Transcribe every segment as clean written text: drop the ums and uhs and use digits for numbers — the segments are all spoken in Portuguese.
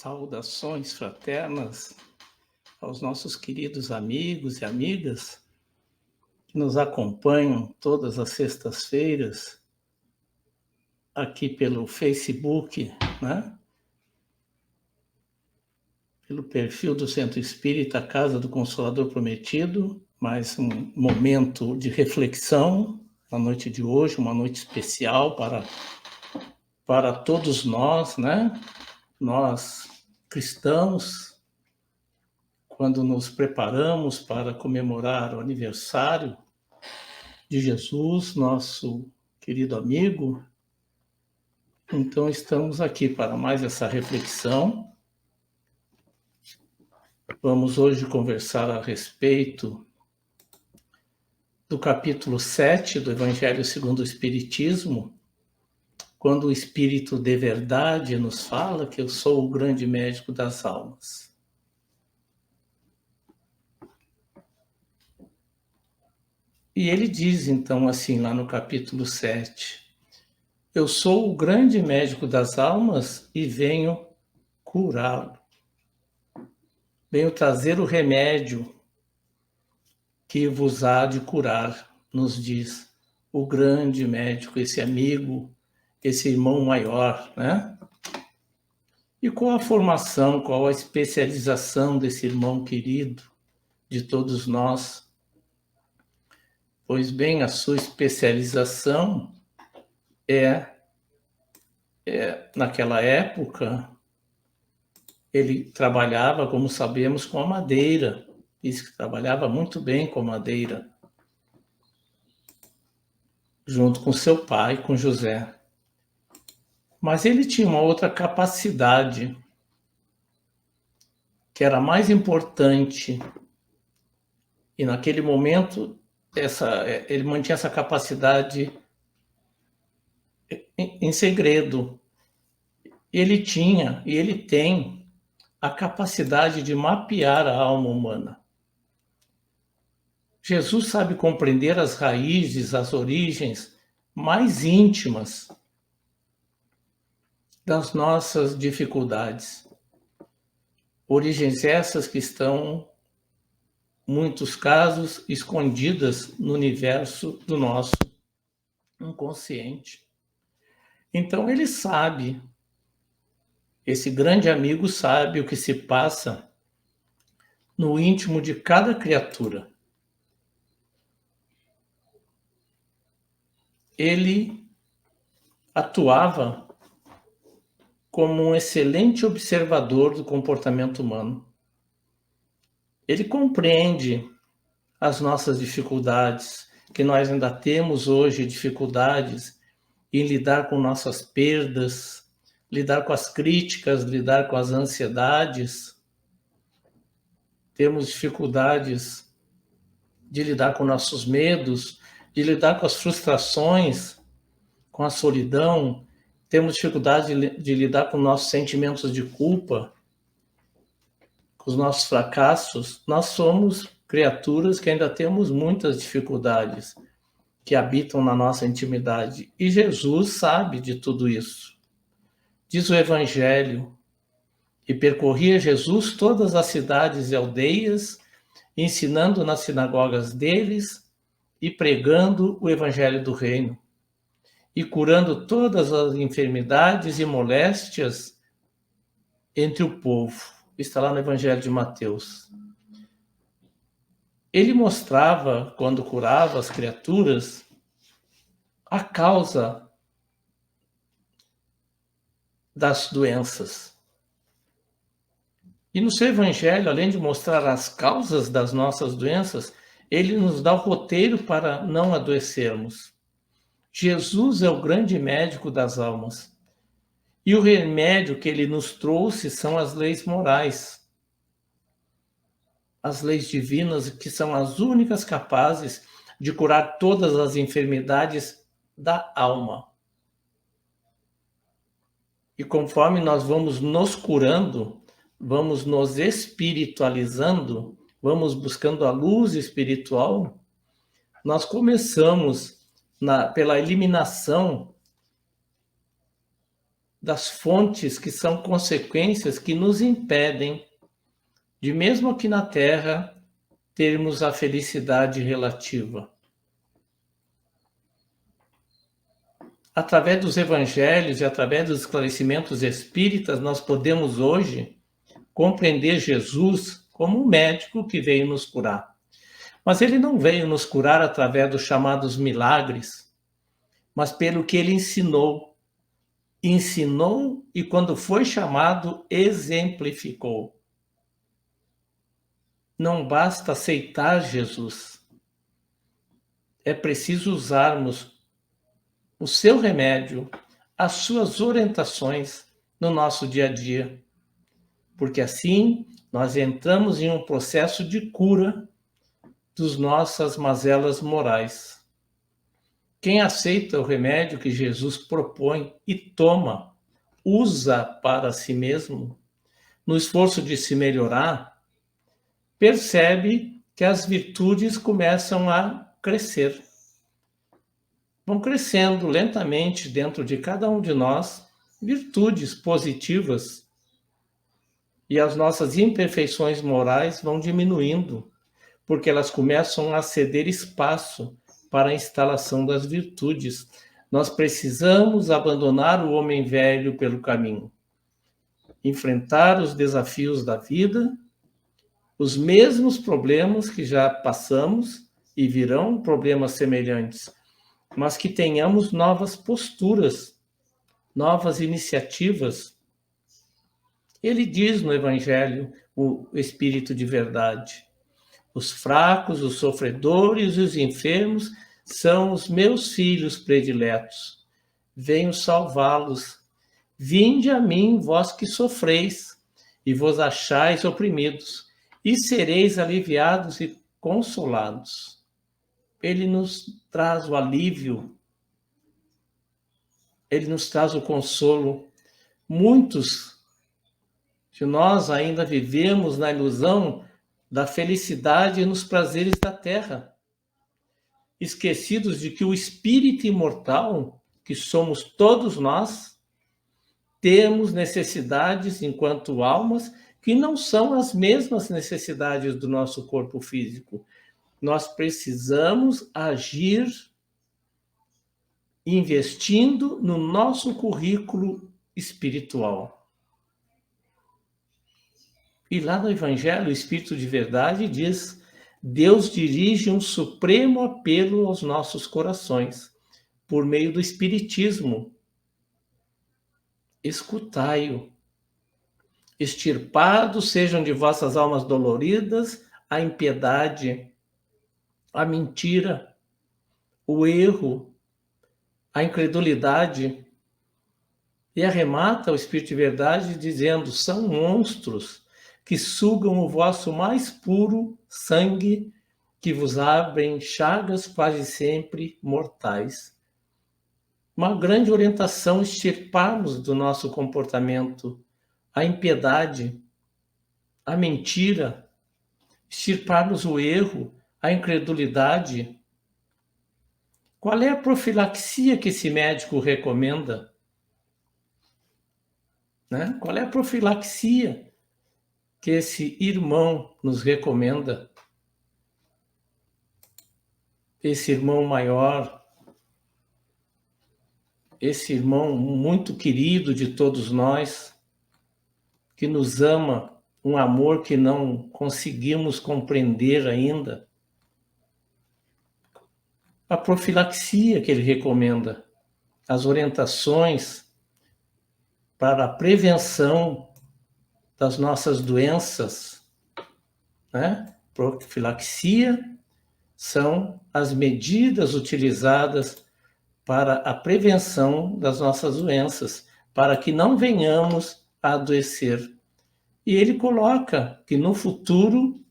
Saudações fraternas aos nossos queridos amigos e amigas que nos acompanham todas as sextas-feiras aqui pelo Facebook, né? Pelo perfil do Centro Espírita Casa do Consolador Prometido, mais um momento de reflexão na noite de hoje, uma noite especial para todos nós, né? Nós cristãos, quando nos preparamos para comemorar o aniversário de Jesus, nosso querido amigo, então estamos aqui para mais essa reflexão. Vamos hoje conversar a respeito do capítulo 7 do Evangelho segundo o Espiritismo, quando o Espírito de verdade nos fala que eu sou o grande médico das almas. E ele diz então assim lá no capítulo 7, eu sou o grande médico das almas e venho curá-lo. Venho trazer o remédio que vos há de curar, nos diz o grande médico, esse amigo, esse irmão maior, né? E qual a formação, qual a especialização desse irmão querido, de todos nós? Pois bem, a sua especialização naquela época, ele trabalhava, como sabemos, com a madeira. Diz que trabalhava muito bem com a madeira, junto com seu pai, com José. Mas ele tinha uma outra capacidade, que era mais importante. E naquele momento, ele mantinha essa capacidade em segredo. Ele tinha e ele tem a capacidade de mapear a alma humana. Jesus sabe compreender as raízes, as origens mais íntimas das nossas dificuldades. Origens essas que estão, em muitos casos, escondidas no universo do nosso inconsciente. Então ele sabe, esse grande amigo sabe o que se passa no íntimo de cada criatura. Ele atuava como um excelente observador do comportamento humano. Ele compreende as nossas dificuldades, que nós ainda temos hoje dificuldades em lidar com nossas perdas, lidar com as críticas, lidar com as ansiedades. Temos dificuldades de lidar com nossos medos, de lidar com as frustrações, com a solidão. Temos dificuldade de lidar com nossos sentimentos de culpa, com os nossos fracassos. Nós somos criaturas que ainda temos muitas dificuldades que habitam na nossa intimidade. E Jesus sabe de tudo isso. Diz o Evangelho, e percorria Jesus todas as cidades e aldeias, ensinando nas sinagogas deles e pregando o Evangelho do Reino, e curando todas as enfermidades e moléstias entre o povo. Está lá no Evangelho de Mateus. Ele mostrava, quando curava as criaturas, a causa das doenças. E no seu Evangelho, além de mostrar as causas das nossas doenças, ele nos dá o roteiro para não adoecermos. Jesus é o grande médico das almas. E o remédio que ele nos trouxe são as leis morais. As leis divinas, que são as únicas capazes de curar todas as enfermidades da alma. E conforme nós vamos nos curando, vamos nos espiritualizando, vamos buscando a luz espiritual, nós começamos pela eliminação das fontes que são consequências que nos impedem de, mesmo aqui na Terra, termos a felicidade relativa. Através dos evangelhos e através dos esclarecimentos espíritas, nós podemos hoje compreender Jesus como um médico que veio nos curar. Mas ele não veio nos curar através dos chamados milagres, mas pelo que ele ensinou. Ensinou e, quando foi chamado, exemplificou. Não basta aceitar Jesus. É preciso usarmos o seu remédio, as suas orientações no nosso dia a dia. Porque assim nós entramos em um processo de cura das nossas mazelas morais. Quem aceita o remédio que Jesus propõe e toma, usa para si mesmo, no esforço de se melhorar, percebe que as virtudes começam a crescer. Vão crescendo lentamente dentro de cada um de nós virtudes positivas, e as nossas imperfeições morais vão diminuindo, porque elas começam a ceder espaço para a instalação das virtudes. Nós precisamos abandonar o homem velho pelo caminho, enfrentar os desafios da vida, os mesmos problemas que já passamos, e virão problemas semelhantes, mas que tenhamos novas posturas, novas iniciativas. Ele diz no Evangelho, o Espírito de verdade: os fracos, os sofredores e os enfermos são os meus filhos prediletos. Venho salvá-los. Vinde a mim, vós que sofreis, e vos achais oprimidos, e sereis aliviados e consolados. Ele nos traz o alívio, ele nos traz o consolo. Muitos de nós ainda vivemos na ilusão da felicidade e nos prazeres da terra, esquecidos de que o espírito imortal, que somos todos nós, temos necessidades enquanto almas que não são as mesmas necessidades do nosso corpo físico. Nós precisamos agir investindo no nosso currículo espiritual. E lá no Evangelho, o Espírito de Verdade diz: Deus dirige um supremo apelo aos nossos corações, por meio do Espiritismo. Escutai-o. Extirpados sejam de vossas almas doloridas a impiedade, a mentira, o erro, a incredulidade. E arremata o Espírito de Verdade dizendo: são monstros que sugam o vosso mais puro sangue, que vos abrem chagas quase sempre mortais. Uma grande orientação: extirparmos do nosso comportamento a impiedade, a mentira, extirparmos o erro, a incredulidade. Qual é a profilaxia que esse médico recomenda? Né? Qual é a profilaxia que esse irmão nos recomenda? Esse irmão maior, esse irmão muito querido de todos nós, que nos ama, um amor que não conseguimos compreender ainda. A profilaxia que ele recomenda, as orientações para a prevenção das nossas doenças, né? Profilaxia são as medidas utilizadas para a prevenção das nossas doenças, para que não venhamos a adoecer. E ele coloca que no futuro,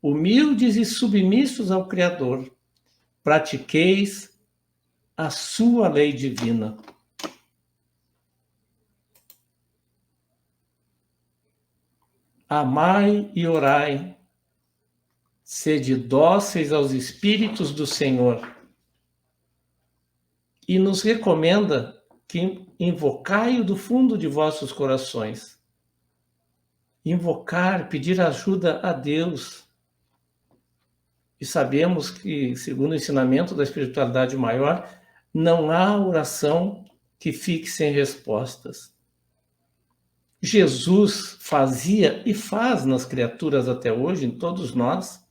humildes e submissos ao Criador, pratiqueis a sua lei divina. Amai e orai, sede dóceis aos Espíritos do Senhor. E nos recomenda que invocai-o do fundo de vossos corações. Invocar, pedir ajuda a Deus. E sabemos que, segundo o ensinamento da espiritualidade maior, não há oração que fique sem respostas. Jesus fazia e faz nas criaturas até hoje, em todos nós,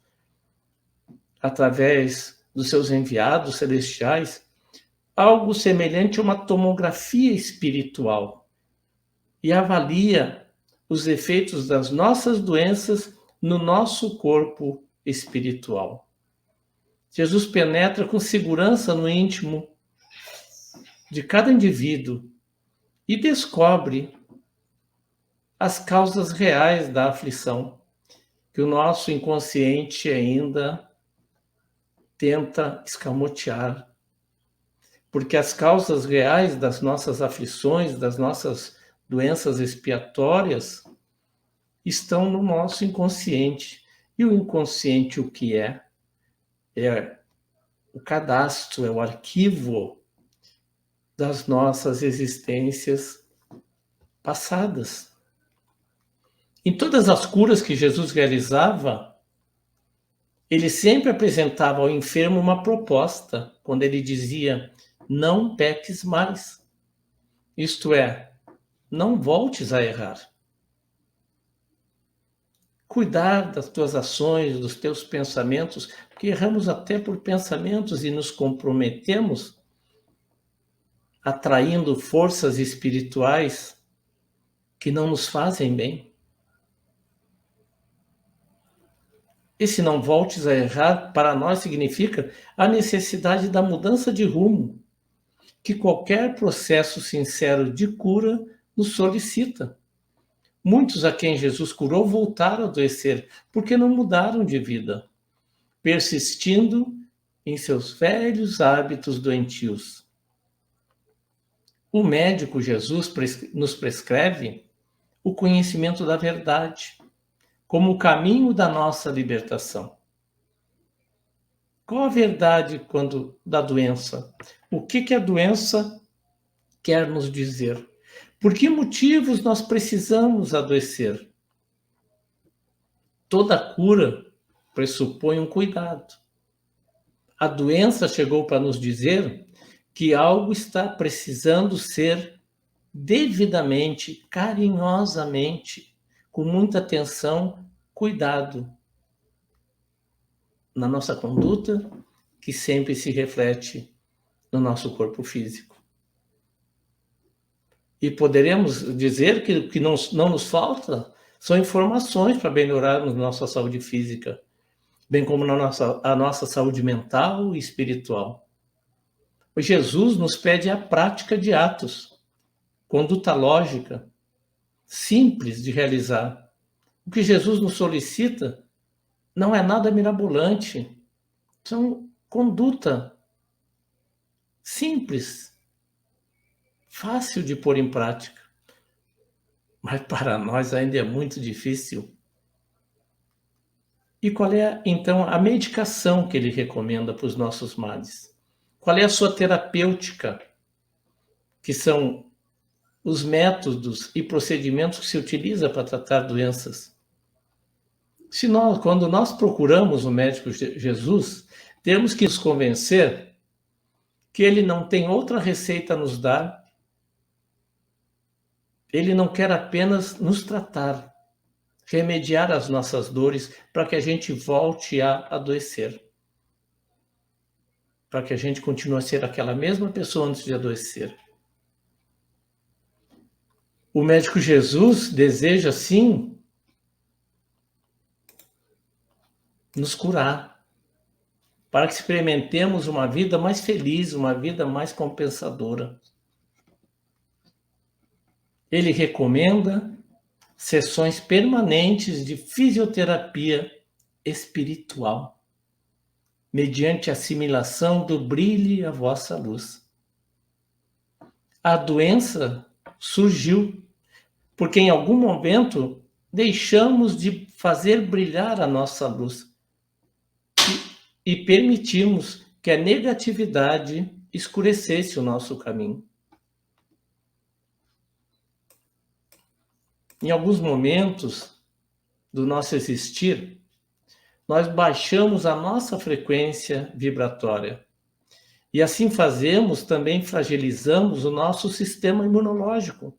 através dos seus enviados celestiais, algo semelhante a uma tomografia espiritual e avalia os efeitos das nossas doenças no nosso corpo espiritual. Jesus penetra com segurança no íntimo de cada indivíduo e descobre as causas reais da aflição que o nosso inconsciente ainda tenta escamotear. Porque as causas reais das nossas aflições, das nossas doenças expiatórias, estão no nosso inconsciente. E o inconsciente o que é? É o cadastro, é o arquivo das nossas existências passadas. Em todas as curas que Jesus realizava, ele sempre apresentava ao enfermo uma proposta, quando ele dizia: não peques mais. Isto é, não voltes a errar. Cuidar das tuas ações, dos teus pensamentos, porque erramos até por pensamentos e nos comprometemos atraindo forças espirituais que não nos fazem bem. Esse não voltes a errar, para nós, significa a necessidade da mudança de rumo, que qualquer processo sincero de cura nos solicita. Muitos a quem Jesus curou voltaram a adoecer, porque não mudaram de vida, persistindo em seus velhos hábitos doentios. O médico Jesus nos prescreve o conhecimento da verdade, como o caminho da nossa libertação. Qual a verdade da doença? O que a doença quer nos dizer? Por que motivos nós precisamos adoecer? Toda cura pressupõe um cuidado. A doença chegou para nos dizer que algo está precisando ser devidamente, carinhosamente, com muita atenção, cuidado na nossa conduta, que sempre se reflete no nosso corpo físico. E poderemos dizer que o que não nos falta são informações para melhorarmos nossa saúde física, bem como a nossa saúde mental e espiritual. O Jesus nos pede a prática de atos, conduta lógica, simples de realizar. O que Jesus nos solicita não é nada mirabolante, são conduta simples, fácil de pôr em prática. Mas para nós ainda é muito difícil. E qual é, então, a medicação que ele recomenda para os nossos males? Qual é a sua terapêutica? Que são os métodos e procedimentos que se utiliza para tratar doenças. Quando nós procuramos o médico Jesus, temos que nos convencer que ele não tem outra receita a nos dar. Ele não quer apenas nos tratar, remediar as nossas dores para que a gente volte a adoecer. Para que a gente continue a ser aquela mesma pessoa antes de adoecer. O médico Jesus deseja, sim, nos curar, para que experimentemos uma vida mais feliz, uma vida mais compensadora. Ele recomenda sessões permanentes de fisioterapia espiritual, mediante a assimilação do brilhe a vossa luz. A doença surgiu porque em algum momento deixamos de fazer brilhar a nossa luz e permitimos que a negatividade escurecesse o nosso caminho. em alguns momentos do nosso existir, nós baixamos a nossa frequência vibratória. E assim fazemos, também fragilizamos o nosso sistema imunológico,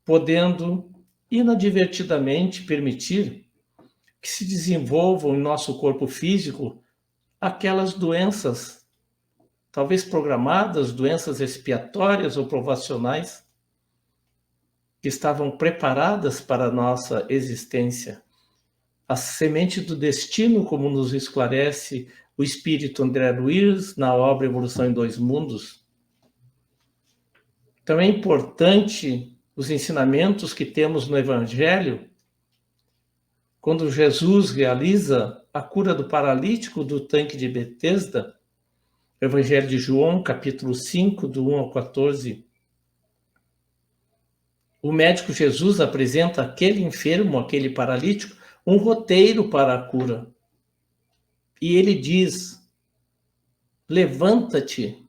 podendo inadvertidamente permitir que se desenvolvam em nosso corpo físico aquelas doenças, talvez programadas, doenças expiatórias ou provacionais, que estavam preparadas para a nossa existência. A semente do destino, como nos esclarece o espírito André Luiz na obra Evolução em Dois Mundos. Então é importante os ensinamentos que temos no Evangelho, quando Jesus realiza a cura do paralítico do tanque de Betesda, Evangelho de João, capítulo 5, do 1 ao 14. O médico Jesus apresenta àquele enfermo, àquele paralítico, um roteiro para a cura. E ele diz: levanta-te,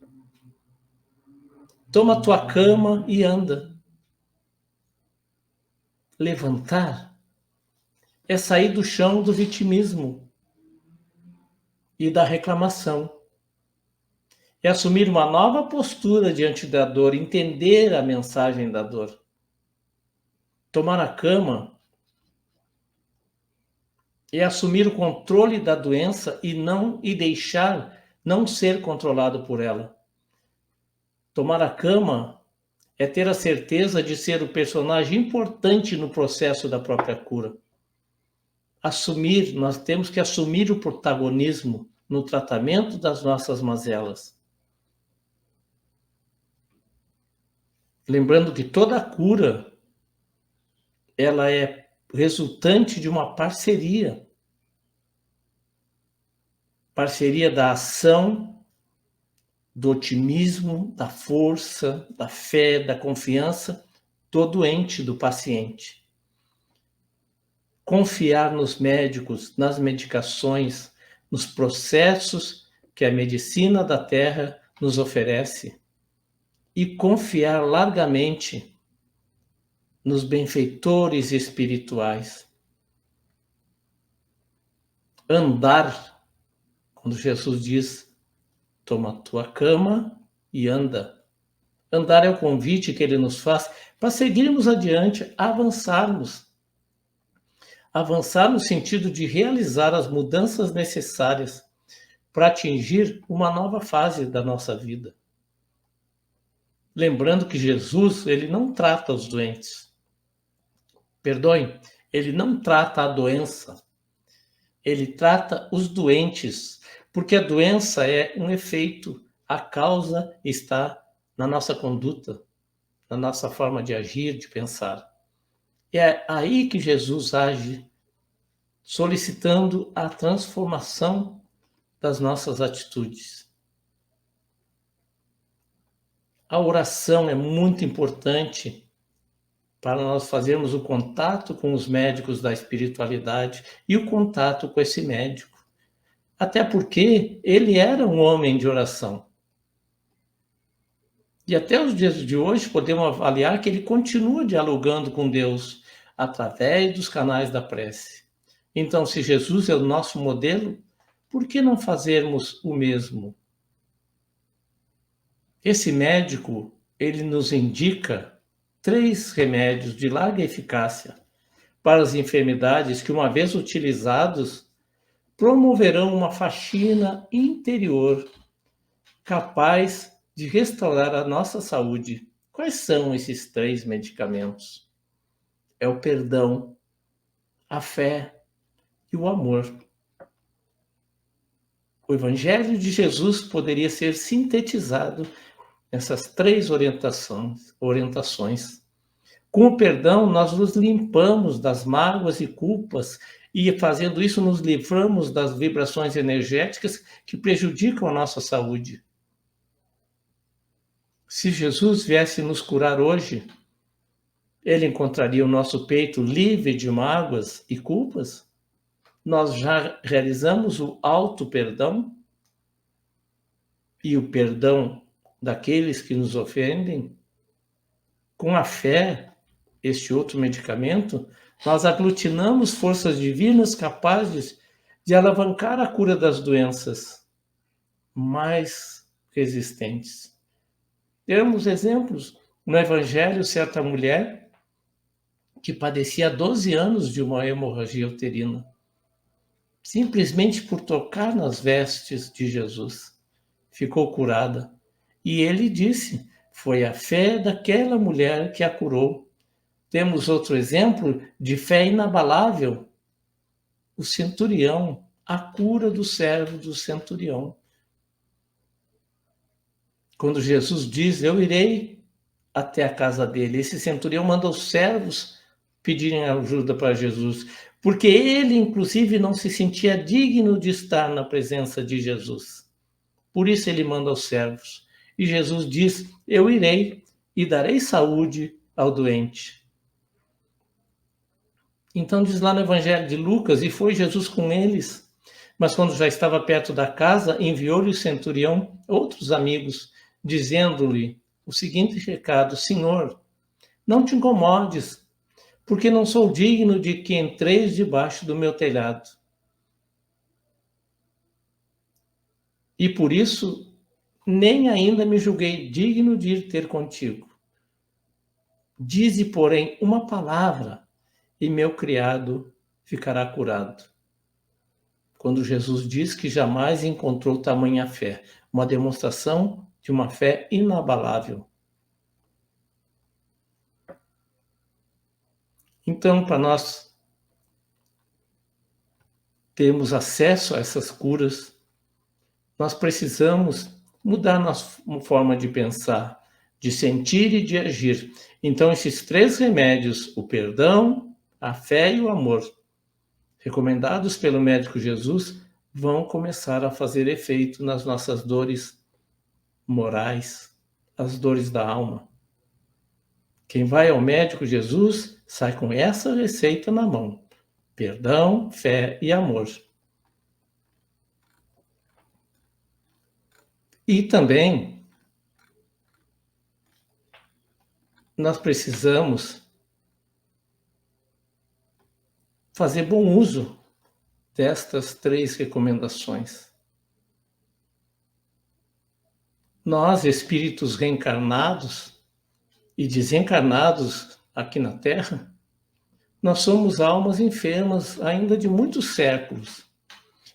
toma tua cama e anda. Levantar é sair do chão do vitimismo e da reclamação. É assumir uma nova postura diante da dor, entender a mensagem da dor. Tomar a cama é assumir o controle da doença e deixar não ser controlado por ela. Tomar a cama é ter a certeza de ser o personagem importante no processo da própria cura. Nós temos que assumir o protagonismo no tratamento das nossas mazelas. Lembrando que toda a cura, ela é resultante de uma parceria. Parceria da ação, do otimismo, da força, da fé, da confiança do doente, do paciente. Confiar nos médicos, nas medicações, nos processos que a medicina da Terra nos oferece e confiar largamente nos benfeitores espirituais. Andar, quando Jesus diz: toma tua cama e anda. Andar é o convite que ele nos faz para seguirmos adiante, avançarmos. Avançar no sentido de realizar as mudanças necessárias para atingir uma nova fase da nossa vida. Lembrando que Jesus, ele não trata os doentes. Perdoem, ele não trata a doença. Ele trata os doentes, porque a doença é um efeito, a causa está na nossa conduta, na nossa forma de agir, de pensar. É aí que Jesus age, solicitando a transformação das nossas atitudes. A oração é muito importante para nós fazermos o contato com os médicos da espiritualidade e o contato com esse médico. Até porque ele era um homem de oração. E até os dias de hoje podemos avaliar que ele continua dialogando com Deus através dos canais da prece. Então, se Jesus é o nosso modelo, por que não fazermos o mesmo? Esse médico, ele nos indica 3 remédios de larga eficácia para as enfermidades que, uma vez utilizados, promoverão uma faxina interior capaz de restaurar a nossa saúde. Quais são esses 3 medicamentos? É o perdão, a fé e o amor. O Evangelho de Jesus poderia ser sintetizado nessas 3 orientações. Com o perdão, nós nos limpamos das mágoas e culpas e, fazendo isso, nos livramos das vibrações energéticas que prejudicam a nossa saúde. Se Jesus viesse nos curar hoje, ele encontraria o nosso peito livre de mágoas e culpas? Nós já realizamos o auto-perdão e o perdão daqueles que nos ofendem? Com a fé, este outro medicamento, nós aglutinamos forças divinas capazes de alavancar a cura das doenças mais resistentes. Temos exemplos no Evangelho, certa mulher que padecia há 12 anos de uma hemorragia uterina, simplesmente por tocar nas vestes de Jesus, ficou curada. E ele disse, foi a fé daquela mulher que a curou. Temos outro exemplo de fé inabalável, o centurião, a cura do servo do centurião. Quando Jesus diz, eu irei até a casa dele, esse centurião manda os servos pedirem ajuda para Jesus, porque ele, inclusive, não se sentia digno de estar na presença de Jesus. Por isso ele manda os servos. E Jesus diz, eu irei e darei saúde ao doente. Então diz lá no Evangelho de Lucas, e foi Jesus com eles, mas quando já estava perto da casa, enviou-lhe o centurião outros amigos, dizendo-lhe o seguinte recado, Senhor, não te incomodes, porque não sou digno de que entreis debaixo do meu telhado. E por isso, nem ainda me julguei digno de ir ter contigo. Dize, porém, uma palavra, e meu criado ficará curado. Quando Jesus diz que jamais encontrou tamanha fé, uma demonstração de uma fé inabalável. Então, para nós termos acesso a essas curas, nós precisamos mudar nossa forma de pensar, de sentir e de agir. Então, esses três remédios, o perdão, a fé e o amor, recomendados pelo médico Jesus, vão começar a fazer efeito nas nossas dores morais, as dores da alma. Quem vai ao médico Jesus sai com essa receita na mão: perdão, fé e amor. E também nós precisamos fazer bom uso destas três recomendações. Nós, espíritos reencarnados e desencarnados aqui na Terra, nós somos almas enfermas ainda de muitos séculos.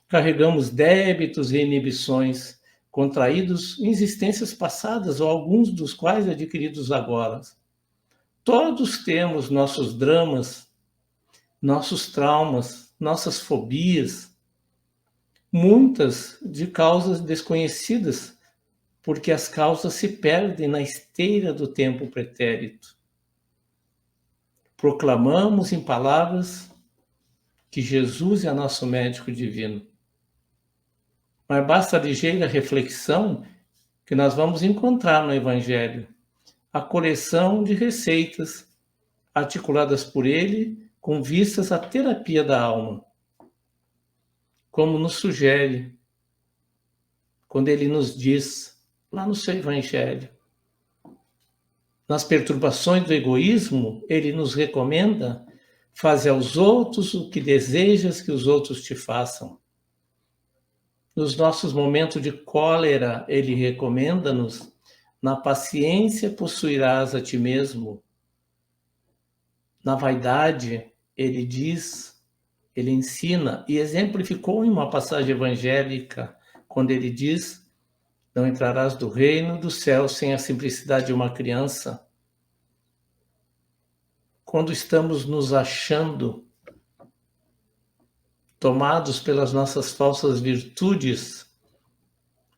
Carregamos débitos e inibições contraídos em existências passadas ou alguns dos quais adquiridos agora. Todos temos nossos dramas, nossos traumas, nossas fobias, muitas de causas desconhecidas, porque as causas se perdem na esteira do tempo pretérito. Proclamamos em palavras que Jesus é nosso médico divino. Mas basta a ligeira reflexão que nós vamos encontrar no Evangelho a coleção de receitas articuladas por ele com vistas à terapia da alma, como nos sugere quando ele nos diz lá no seu Evangelho. Nas perturbações do egoísmo, ele nos recomenda: faze aos outros o que desejas que os outros te façam. Nos nossos momentos de cólera, ele recomenda-nos: na paciência possuirás a ti mesmo. Na vaidade, ele diz, ele ensina e exemplificou em uma passagem evangélica, quando ele diz: não entrarás do reino do céu sem a simplicidade de uma criança. Quando estamos nos achando tomados pelas nossas falsas virtudes,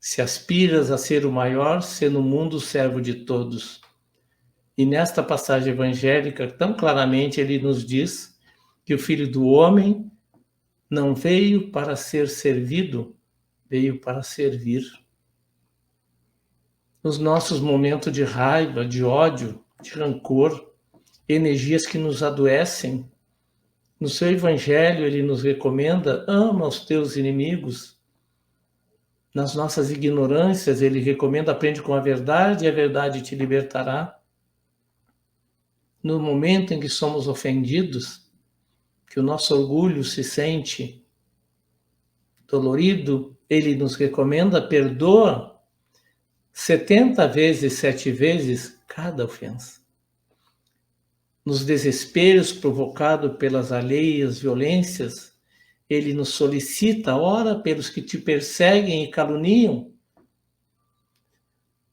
se aspiras a ser o maior, ser no mundo o servo de todos. E nesta passagem evangélica, tão claramente, ele nos diz que o Filho do Homem não veio para ser servido, veio para servir. Nos nossos momentos de raiva, de ódio, de rancor, energias que nos adoecem, no seu Evangelho ele nos recomenda: ama os teus inimigos. Nas nossas ignorâncias ele recomenda: aprende com a verdade e a verdade te libertará. no momento em que somos ofendidos, que o nosso orgulho se sente dolorido, ele nos recomenda: perdoa 70 vezes, 7 vezes cada ofensa. Nos desesperos provocados pelas alheias violências, ele nos solicita: ora pelos que te perseguem e caluniam.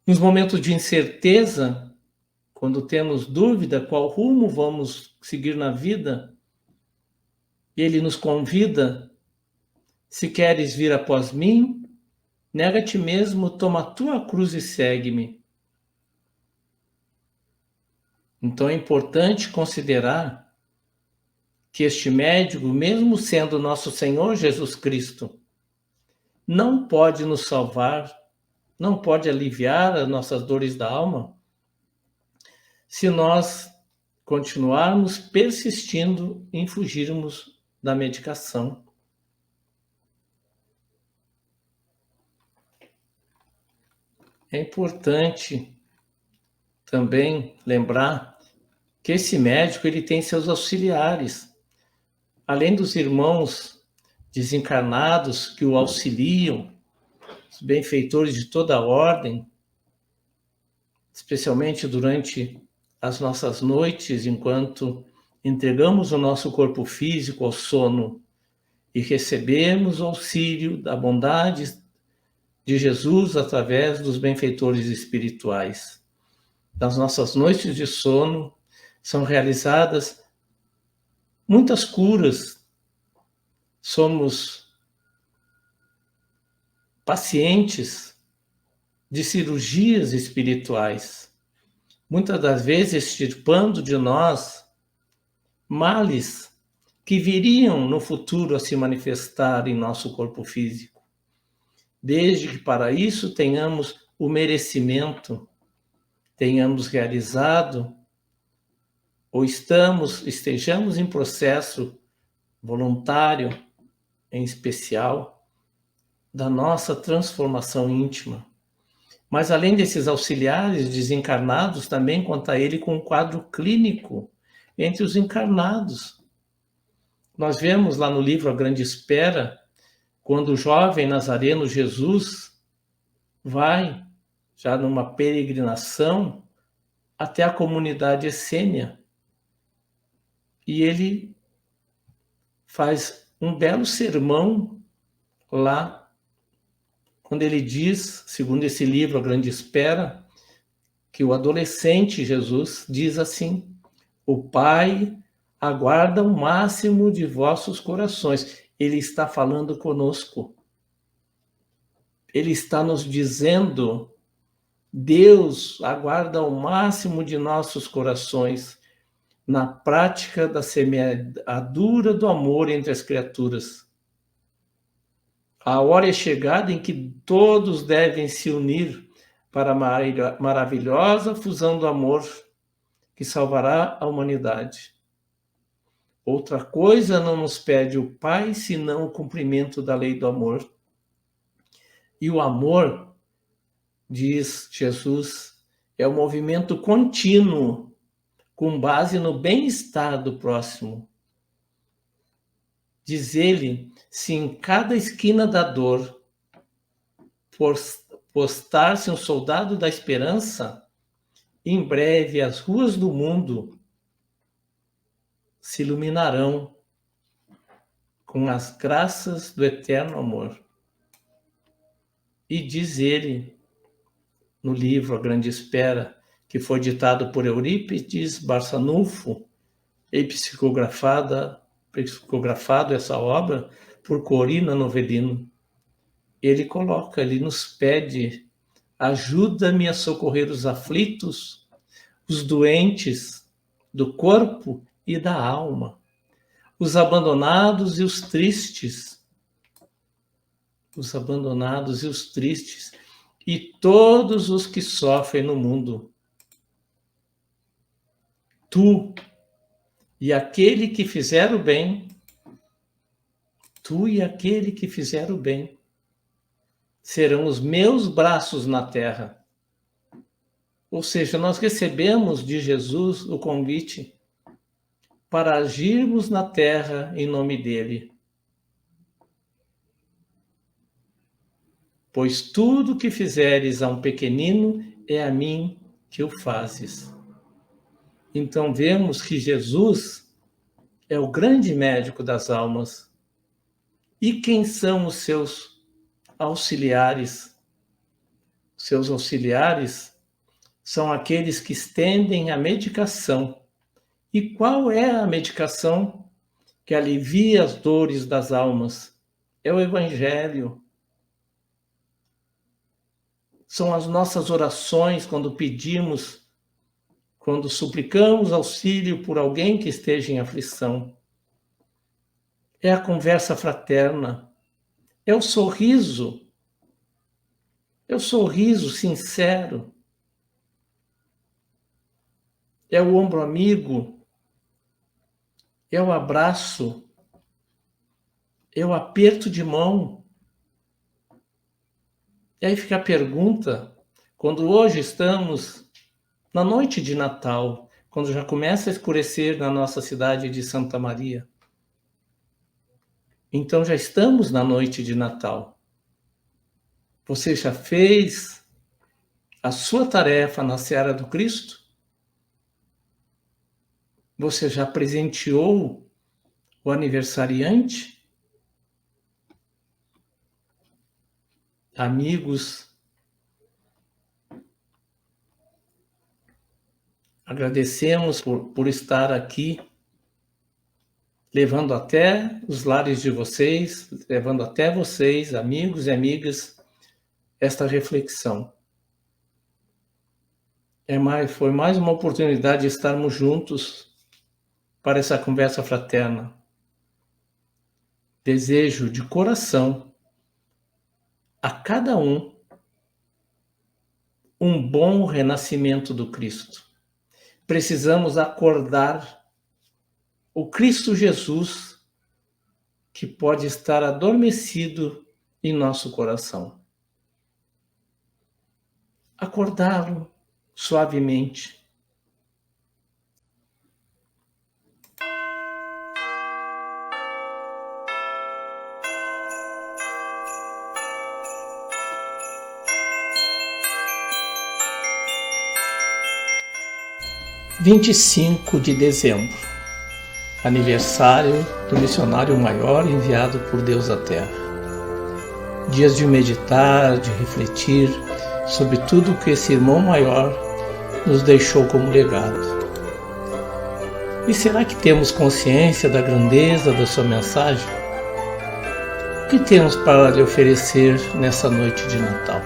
Nos momentos de incerteza, quando temos dúvida qual rumo vamos seguir na vida, ele nos convida: se queres vir após mim, nega a ti mesmo, toma a tua cruz e segue-me. Então é importante considerar que este médico, mesmo sendo nosso Senhor Jesus Cristo, não pode nos salvar, não pode aliviar as nossas dores da alma, se nós continuarmos persistindo em fugirmos da medicação. É importante também lembrar que esse médico ele tem seus auxiliares, além dos irmãos desencarnados que o auxiliam, os benfeitores de toda a ordem, especialmente durante as nossas noites, enquanto entregamos o nosso corpo físico ao sono e recebemos o auxílio da bondade de Jesus através dos benfeitores espirituais. Nas nossas noites de sono são realizadas muitas curas. Somos pacientes de cirurgias espirituais, muitas das vezes extirpando de nós males que viriam no futuro a se manifestar em nosso corpo físico, desde que para isso tenhamos o merecimento, tenhamos realizado ou estejamos em processo voluntário, em especial, da nossa transformação íntima. Mas além desses auxiliares desencarnados, também conta ele com um quadro clínico entre os encarnados. Nós vemos lá no livro A Grande Espera, quando o jovem nazareno Jesus vai, já numa peregrinação, até a comunidade essênia. E ele faz um belo sermão lá, quando ele diz, segundo esse livro A Grande Espera, que o adolescente Jesus diz assim: o Pai aguarda o máximo de vossos corações. Ele está falando conosco. Ele está nos dizendo: Deus aguarda o máximo de nossos corações na prática da semeadura do amor entre as criaturas. A hora é chegada em que todos devem se unir para a maravilhosa fusão do amor que salvará a humanidade. Outra coisa não nos pede o Pai, senão o cumprimento da lei do amor. E o amor, diz Jesus, é o movimento contínuo, com base no bem-estar do próximo. Diz ele, se em cada esquina da dor postar-se um soldado da esperança, em breve as ruas do mundo se iluminarão com as graças do eterno amor. E diz ele, no livro A Grande Espera, que foi ditado por Eurípides Barçanufo e psicografado essa obra por Corina Novellino. Ele coloca, ele nos pede: ajuda-me a socorrer os aflitos, os doentes do corpo e da alma, os abandonados e os tristes, e todos os que sofrem no mundo. Tu e aquele que fizer o bem, serão os meus braços na terra. Ou seja, nós recebemos de Jesus o convite para agirmos na terra em nome dele. Pois tudo que fizeres a um pequenino é a mim que o fazes. Então vemos que Jesus é o grande médico das almas. E quem são os seus auxiliares? Seus auxiliares são aqueles que estendem a medicação. E qual é a medicação que alivia as dores das almas? É o Evangelho. São as nossas orações quando pedimos, quando suplicamos auxílio por alguém que esteja em aflição. É a conversa fraterna. É o sorriso sincero. É o ombro amigo. É o abraço. É o aperto de mão. E aí fica a pergunta, quando hoje estamos na noite de Natal, quando já começa a escurecer na nossa cidade de Santa Maria. Então já estamos na noite de Natal. Você já fez a sua tarefa na seara do Cristo? Você já presenteou o aniversariante? Amigos, agradecemos por estar aqui, levando até os lares de vocês, levando até vocês, amigos e amigas, esta reflexão. Foi mais uma oportunidade de estarmos juntos para essa conversa fraterna. Desejo de coração a cada um bom renascimento do Cristo. Precisamos acordar o Cristo Jesus que pode estar adormecido em nosso coração. Acordá-lo suavemente. – 25 de dezembro, aniversário do missionário maior enviado por Deus à Terra. Dias de meditar, de refletir sobre tudo que esse irmão maior nos deixou como legado. E será que temos consciência da grandeza da sua mensagem? O que temos para lhe oferecer nessa noite de Natal?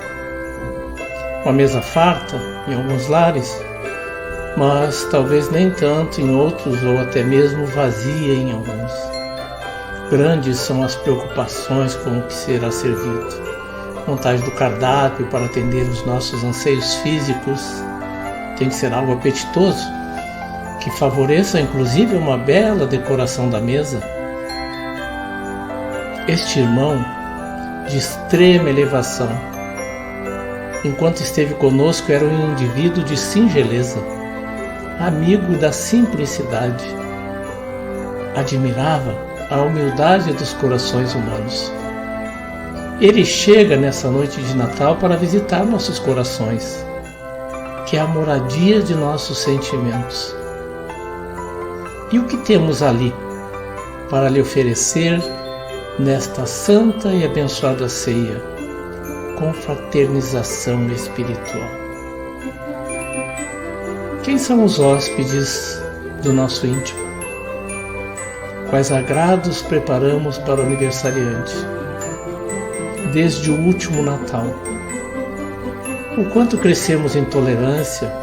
Uma mesa farta em alguns lares, mas talvez nem tanto em outros, ou até mesmo vazia em alguns. Grandes são as preocupações com o que será servido. Montagem do cardápio para atender os nossos anseios físicos tem que ser algo apetitoso, que favoreça inclusive uma bela decoração da mesa. Este irmão, de extrema elevação, enquanto esteve conosco, era um indivíduo de singeleza, amigo da simplicidade. Admirava a humildade dos corações humanos. Ele chega nessa noite de Natal para visitar nossos corações, que é a moradia de nossos sentimentos. E o que temos ali para lhe oferecer nesta santa e abençoada ceia? Confraternização espiritual. Quem são os hóspedes do nosso íntimo? Quais agrados preparamos para o aniversariante? Desde o último Natal. O quanto crescemos em tolerância,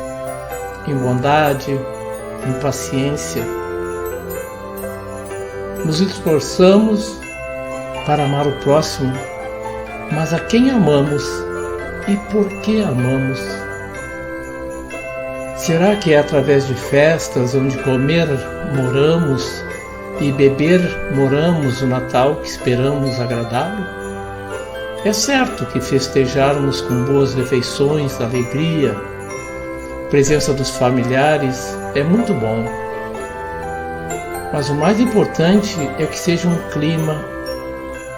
em bondade, em paciência. Nos esforçamos para amar o próximo, mas a quem amamos e por que amamos? Será que é através de festas onde comer moramos e beber moramos o Natal que esperamos agradá-lo? É certo que festejarmos com boas refeições, alegria, presença dos familiares é muito bom. Mas o mais importante é que seja um clima,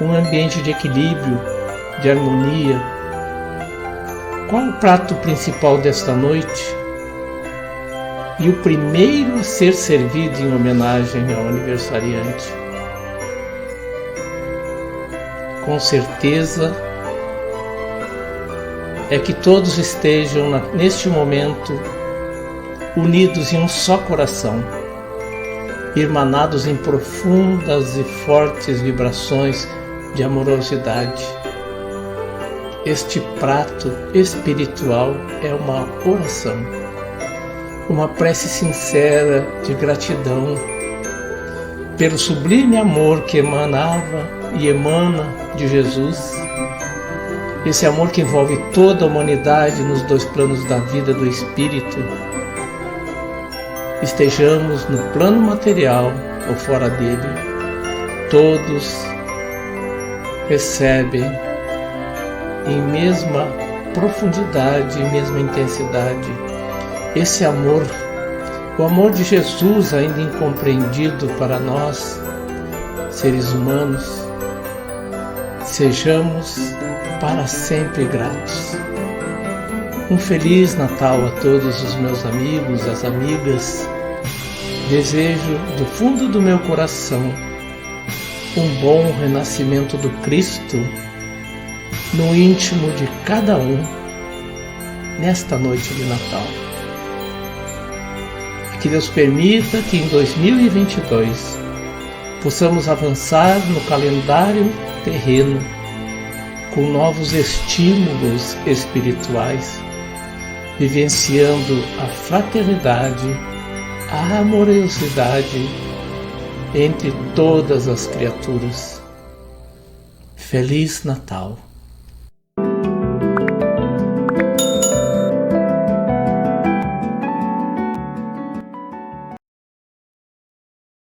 um ambiente de equilíbrio, de harmonia. Qual o prato principal desta noite? E o primeiro a ser servido em homenagem ao aniversariante? Com certeza é que todos estejam neste momento unidos em um só coração, irmanados em profundas e fortes vibrações de amorosidade. Este prato espiritual é uma oração, uma prece sincera de gratidão pelo sublime amor que emanava e emana de Jesus. Esse amor que envolve toda a humanidade nos dois planos da vida do espírito. Estejamos no plano material ou fora dele, todos recebem em mesma profundidade e mesma intensidade esse amor, o amor de Jesus ainda incompreendido para nós, seres humanos. Sejamos para sempre gratos. Um Feliz Natal a todos os meus amigos, as amigas. Desejo do fundo do meu coração um bom renascimento do Cristo no íntimo de cada um nesta noite de Natal. Que Deus permita que em 2022 possamos avançar no calendário terreno com novos estímulos espirituais, vivenciando a fraternidade, a amorosidade entre todas as criaturas. Feliz Natal!